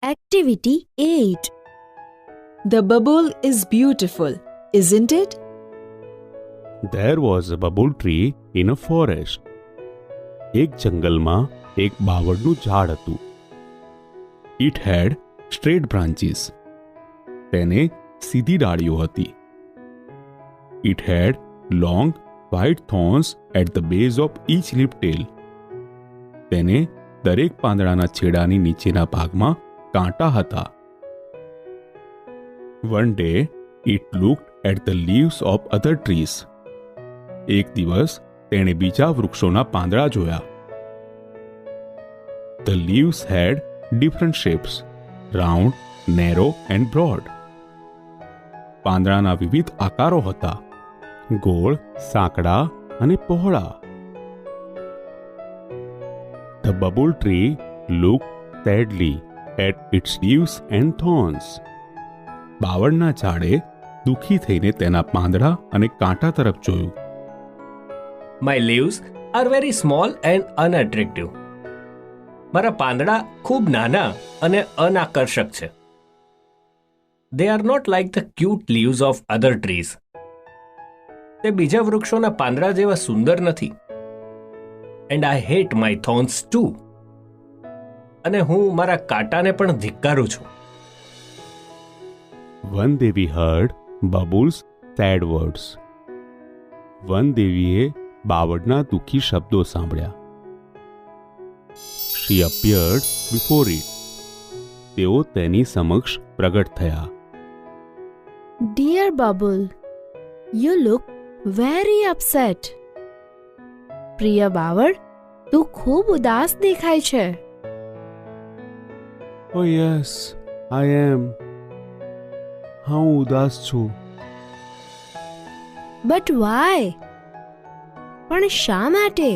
Activity 8. The bubble is beautiful, isn't it? There was a bubble tree in a forest. એક જંગલમાં એક બાવળનું ઝાડ હતું. It had straight branches. તેને સીધી ડાળીઓ હતી. It had long white thorns at the base of each leaf tail. તેને દરેક પાંદડાના છેડાની નીચેના ભાગમાં કાંટા હતા. One day it looked at the leaves of other trees. એક દિવસ તેણે બીજા વૃક્ષોના પાંદડા જોયા. The leaves had different shapes, round, narrow and broad. પાંદડાના વિવિધ આકારો હતા, ગોળ, સાંકડા અને પહોળા. The bubble tree looked sadly at its leaves and thorns. બાવળના ઝાડે દુઃખી થઈને તેના પાંદડા અને કાંટા તરફ જોયું. My leaves are very small and unattractive. મારા પાંદડા ખૂબ નાના અને અનાકર્ષક છે. They are not like the cute leaves of other trees. તે બીજા વૃક્ષોના પાંદડા જેવા સુંદર નથી. And I hate my thorns too. અને હું મારા કાંટાને પણ ધિક્કારું છું. One day we heard Bubble's sad words. One દેવીએ બાવળના દુઃખી શબ્દો સાંભળ્યા. She appeared before it. તેઓ તેની સમક્ષ પ્રગટ થયા. Dear Bubble, you look very upset. પ્રિય બાવળ, તું ખૂબ ઉદાસ દેખાય છે. Oh yes, I am. હું ઉદાસ છું. But why? પણ શા માટે?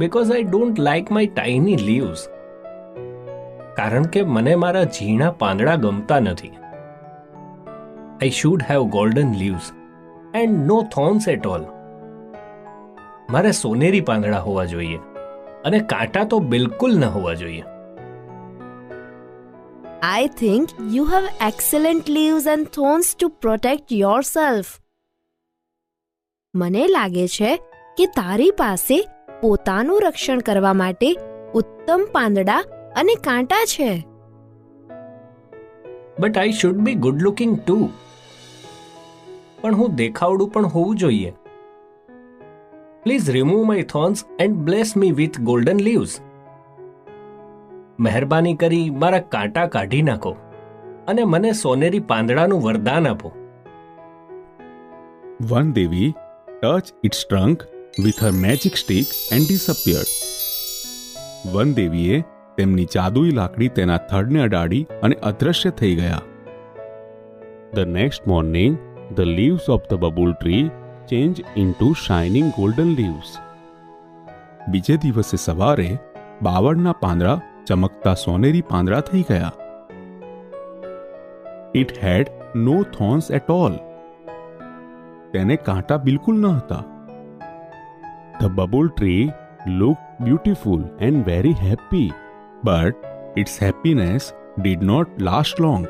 Because I don't like my tiny leaves. કારણ કે મને મારા ઝીણા પાંદડા ગમતા નથી. I should have golden leaves and no thorns at all. મારે સોનેરી પાંદડા હોવા જોઈએ અને કાંટા તો બિલકુલ ન હોવા જોઈએ. I think you have excellent leaves and thorns to protect yourself. મને લાગે છે કે તારી પાસે પોતાનું રક્ષણ કરવા માટે ઉત્તમ પાંદડા અને કાંટા છે. But I should be good looking too. પણ હું દેખાવડું પણ હોવું જોઈએ. Please remove my thorns and bless me with golden leaves. મહેરબાની કરી મારા કાંટા કાઢી નાખો અને મને સોનેરી પાંદડાનું વરદાન આપો. One Devi touched its trunk with her magic stick and disappeared. One દેવીએ તેમની જાદુઈ લાકડી તેના થડને અડાડી અને અદૃશ્ય થઈ ગયા. The next morning, the leaves of the bubble tree changed into shining golden leaves. બીજે દિવસે સવારે બાવળના પાંદડા ચમકતા સોનેરી પાંદડા થઈ ગયા. It had no thorns at all. તેને કાંટા બિલકુલ ન હતા. The bubble tree looked beautiful and very happy, but its happiness did not last long.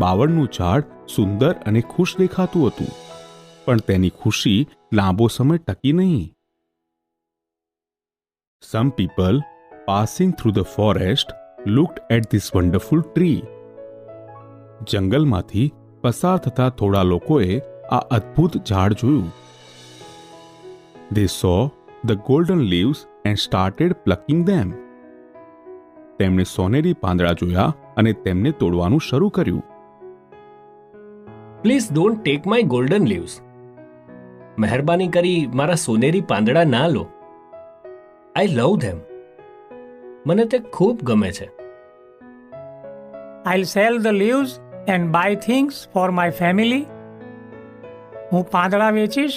બાવળનું ઝાડ સુંદર અને ખુશ દેખાતું હતું, પણ તેની ખુશી લાંબો સમય ટકી નહીં. Some people passing through the forest looked at this wonderful tree. જંગલમાંથી પસાર થતા થોડા લોકોએ આ અદ્ભુત ઝાડ જોયું. They saw the golden leaves and started plucking them. તેમણે સોનેરી પાંદડા જોયા અને તેમને તોડવાનું શરૂ કર્યું. Please don't take my golden leaves. મહેરબાની કરી મારા સોનેરી પાંદડા ના લો. I love them. મને તે ખૂબ ગમે છે. I'll sell the leaves and buy things for my family. હું પાંદડા વેચીશ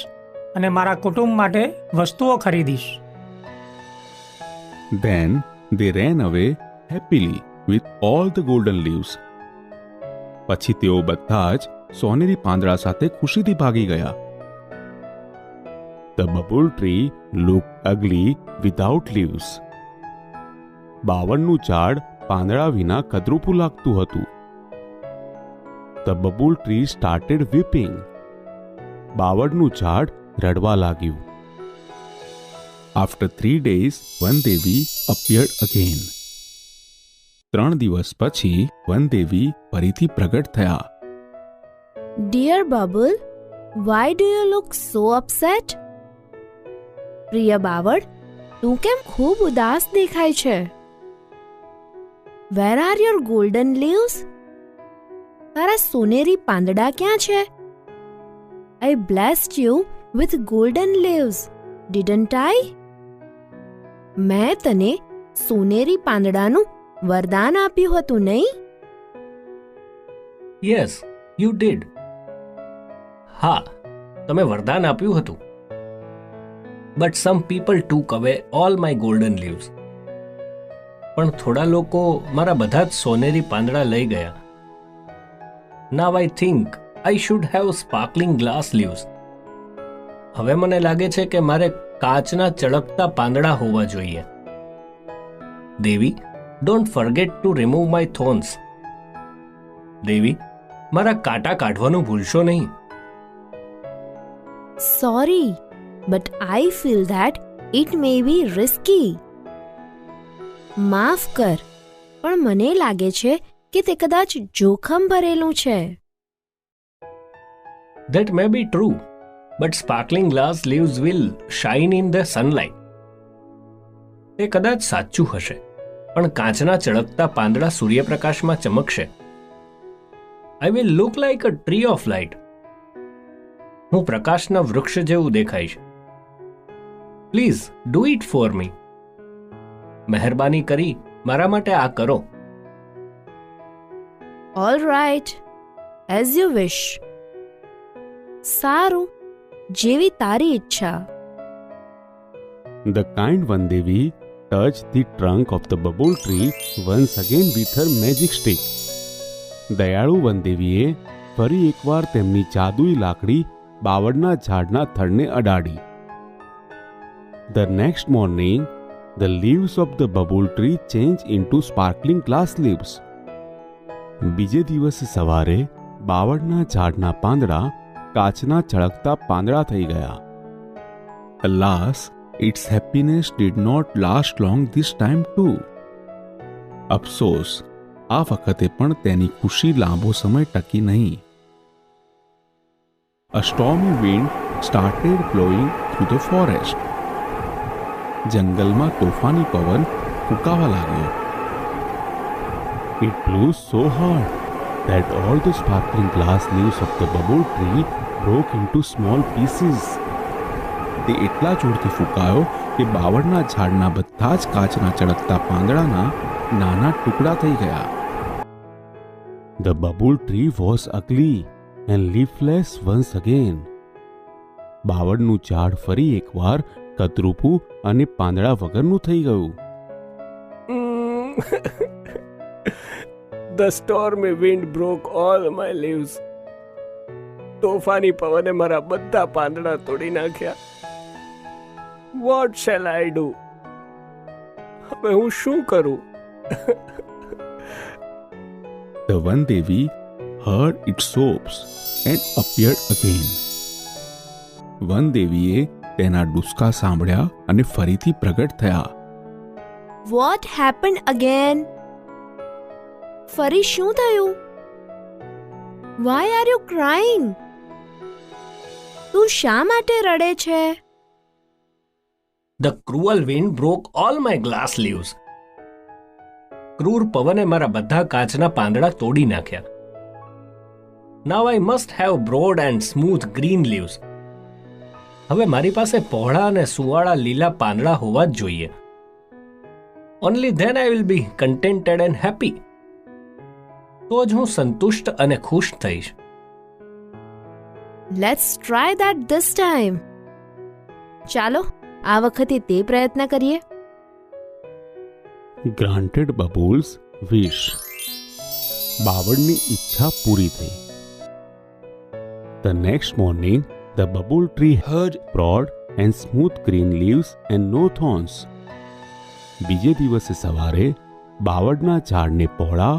અને મારા કુટુંબ માટે વસ્તુઓ ખરીદીશ. Then they ran away happily with all the golden leaves. પછી તેઓ બધા જ સોનેરી પાંદડા સાથે ખુશીથી ભાગી ગયા. The bubble tree looked ugly without leaves. બાવળનું ઝાડ પાંદડા વિના કદરૂપું લાગતું હતું. The bubble tree started weeping. બાવળનું ઝાડ રડવા લાગ્યું. After 3 days, Vandevi appeared again. 3 દિવસ પછી વનદેવી ફરીથી પ્રગટ થયા. Dear Bubble, why do you look so upset? પ્રિય બાવળ, તું કેમ ખૂબ ઉદાસ દેખાય છે? Where are your golden leaves? તારા સોનેરી પાંદડા ક્યાં છે? I blessed you with golden leaves, didn't I? મેં તને સોનેરી પાંદડાનું વરદાન આપ્યું હતું, નહીં? Yes you did. હા, તમે વરદાન આપ્યું હતું. બટ સમ પીપલ ટુક અવે ઓલ માય ગોલ્ડન લીવ્સ. પણ થોડા લોકો મારા બધા જ સોનેરી પાંદડા લઈ ગયા. Now I think I should have sparkling glass leaves. હવે મને લાગે છે કે મારે કાચના ચળકતા પાંદડા હોવા જોઈએ. Devi, don't forget to remove my thorns. Devi, મારા કાંટા કાઢવાનું ભૂલશો નહીં. Sorry, but I feel that it may be risky. માફ કર, પણ મને લાગે છે કે તે કદાચ જોખમ ભરેલું છે. That may be true, but sparkling glass leaves will shine in the sunlight. તે કદાચ સાચું હશે, પણ કાચના ચળકતા પાંદડા સૂર્યપ્રકાશમાં ચમકશે. I will look like a tree of light. હું પ્રકાશના વૃક્ષ જેવું દેખાઈશ. Please do it for me. મહેરબાની કરી મારા માટે આ કરો. All right, as you wish. સારું, જેવી તારી ઈચ્છા. The kind Vandevi touched the trunk of the bubble tree once again with her magic stick. દયાળુ વનદેવીએ ફરી એકવાર તેમની જાદુઈ લાકડી બાવળના ઝાડના થડને અડાડી. The next morning, the leaves of the bubble tree changed into sparkling glass leaves. બીજે દિવસે સવારે બાવળના ઝાડના પાંદડા કાચના ચળકતા પાંદડા થઈ ગયા. Alas, its happiness did not last long this time too. અફસોસ, આ વખતે પણ તેની ખુશી લાંબો સમય ટકી નહીં. A stormy wind started blowing through the forest. જંગલમાં તોફાની પવન ફૂંકાવા લાગ્યો. It blew so hard that all the sparkling glass leaves of the bubble tree broke into small pieces. તે એટલા જોરથી ફૂંકાયો કે બાવળના ઝાડના બધા જ કાચના ચળકતા પાંદડાના નાના ટુકડા થઈ ગયા. The bubble tree was ugly and leafless once again. બાવળનું ઝાડ ફરી એકવાર કદરૂપું અને પાંદડા વગરનું થઈ ગયું. The stormy wind broke all my leaves. તોફાની પવને મારા બધા પાંદડા તોડી નાખ્યા. What shall I do? હવે હું શું કરું? The Vandevi heard its sobs and appeared again. વનદેવીએ તેના ડુસકા સાંભળ્યા અને ફરીથી પ્રગટ થયા. What happened again? ફરી શું થયું? Why are you crying? તું શા માટે રડે છે? The cruel wind broke all my glass leaves. ક્રૂર પવને મારા બધા કાચના પાંદડા તોડી નાખ્યા. Now I must have broad and smooth green leaves. હવે મારી પાસે પહોળા અને સુવાળા લીલા પાંદડા હોવા જ જોઈએ. Only then I will be contented and happy. તો જ હું સંતુષ્ટ અને ખુશ થઈશ. Let's try that this time. ચાલો, આ વખતે તે પ્રયત્ન કરીએ. Granted Bubbles' wish. બાવળની ઈચ્છા પૂરી થઈ. The next morning, the bubble tree had broad and smooth green leaves and no thorns. બીજે દિવસે સવારે બાવળના ઝાડને પહોળા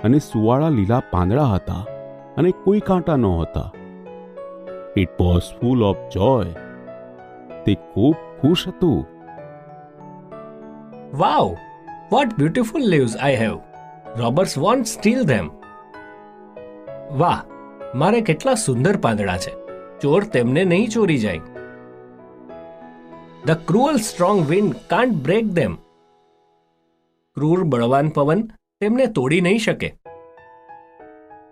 અને સુવાળા લીલા પાંદડા હતા અને કોઈ કાંટા નહોતા. It was full of joy. તે ખૂબ ખુશ હતું. Wow! What beautiful leaves I have! Robbers won't steal them. વાહ, મારે કેટલા સુંદર પાંદડા છે. ચોર તેમને નહીં ચોરી જાય. The cruel strong wind can't break them. ક્રૂર બળવાન પવન તેમને તોડી નહીં શકે.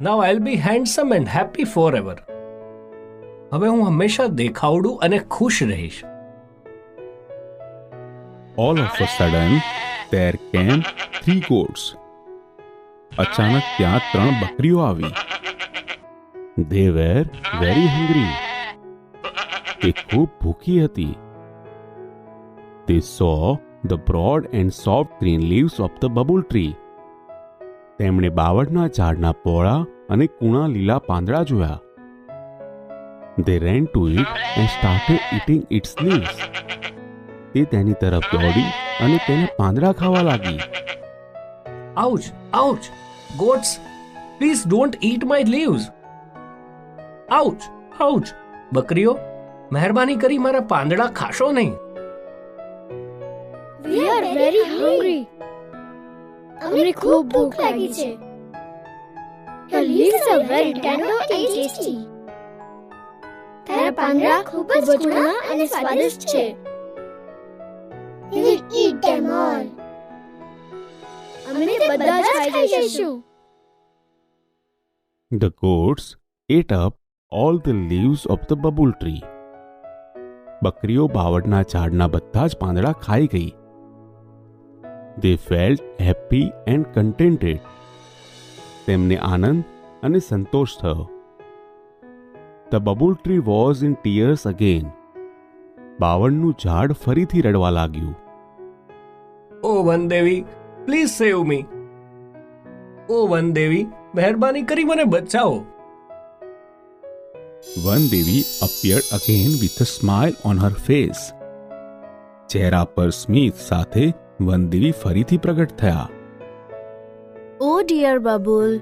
Now I'll be handsome and happy forever. હવે હું હંમેશા દેખાવડું અને ખુશ રહીશ. All of a sudden, there came 3 goats. અચાનક ત્યાં 3 બકરીઓ આવી. They were very hungry. તે ખૂબ ભૂખી હતી. They saw the broad and soft green leaves of the bubble tree. તેમણે બાવળના ઝાડના પહોળા અને કૂણા લીલા પાંદડા જોયા. They ran to it and started eating its leaves. તે તેની તરફ દોડી અને તેના પાંદડા ખાવા લાગી. Ouch! Ouch! Goats, please don't eat my leaves. Ouch! Ouch! બકરીઓ, મહેરબાની કરી મારા પાંદડા ખાશો નહીં. We are very hungry. અમને ખૂબ ભૂખ લાગી છે. Your leaves are very tender and tasty. તારા પાંદડા ખૂબ જ કુણા અને સ્વાદિષ્ટ છે. We will eat them all. અમે તે બધા જ ખાઈ જઈશું. The goats ate up all the leaves of the bubble tree. બકરીઓ બાવળના ઝાડના બધા જ પાંદડા ખાઈ ગઈ. They felt happy and contented. તેમને આનંદ અને સંતોષ થયો. The bubble tree was in tears again. બાવળનું ઝાડ ફરીથી રડવા લાગ્યું. ઓ વનદેવી, પ્લીઝ સેવ મી. ઓ વનદેવી, મહેરબાની કરી મને બચાવો. વનદેવી appeared again with a smile on her face. ચહેરા પર સ્મિત સાથે વનદેવી ફરીથી પ્રગટ થયા. Oh dear Babul,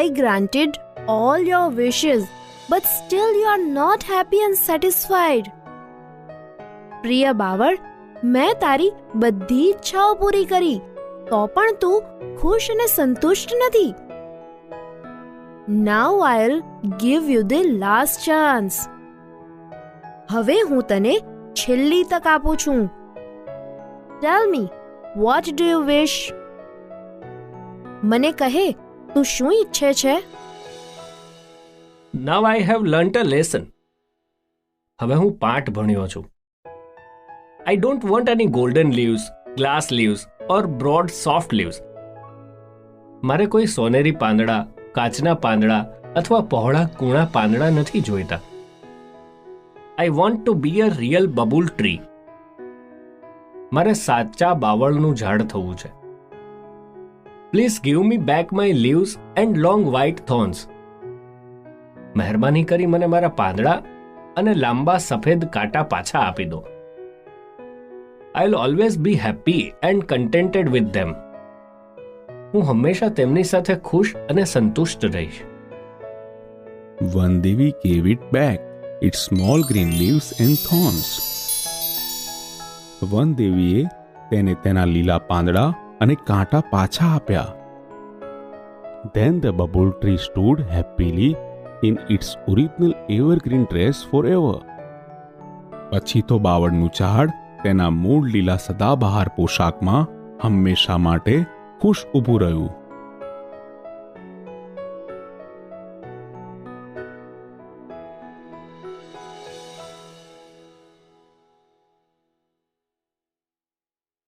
I granted all your wishes, but still you are not happy and satisfied. પ્રિય બાવળ, મેં તારી બધી ઈચ્છાઓ પૂરી કરી, તો પણ તું ખુશ અને સંતુષ્ટ નથી. Now I'll give you the last chance. હવે હું તને છેલ્લી તક આપું છું. Tell me, what do you wish? મને કહે, તું શું ઈચ્છે છે? Now I have learnt a lesson. હવે હું પાઠ ભણ્યો છું. I don't want any golden leaves, glass leaves or broad soft leaves. મારે કોઈ સોનેરી પાંદડા, કાચના પાંદડા અથવા પહોળા કૂણા પાંદડા નથી જોઈતા. I want to be a real bubble tree. મારે સાચા બાવળનું ઝાડ થવું છે. Please give me back my leaves and long white thorns. મહેરબાની કરી મને મારા પાંદડા અને લાંબા સફેદ કાંટા પાછા આપી દો. I'll always be happy and contented with them. હું હંમેશા તેમની સાથે ખુશ અને સંતુષ્ટ રહીશ. વનદેવી gave it back its small green leaves and thorns. વનદેવીએ તેને તેના લીલા પાંદડા અને કાંટા પાછા આપ્યા. Then the bubble tree stood happily in its original evergreen dress forever. પછી તો બાવળનું ઝાડ તેના મૂળ લીલા સદાબહાર પોશાકમાં હંમેશા માટે ખુશ ઊભું રહ્યું.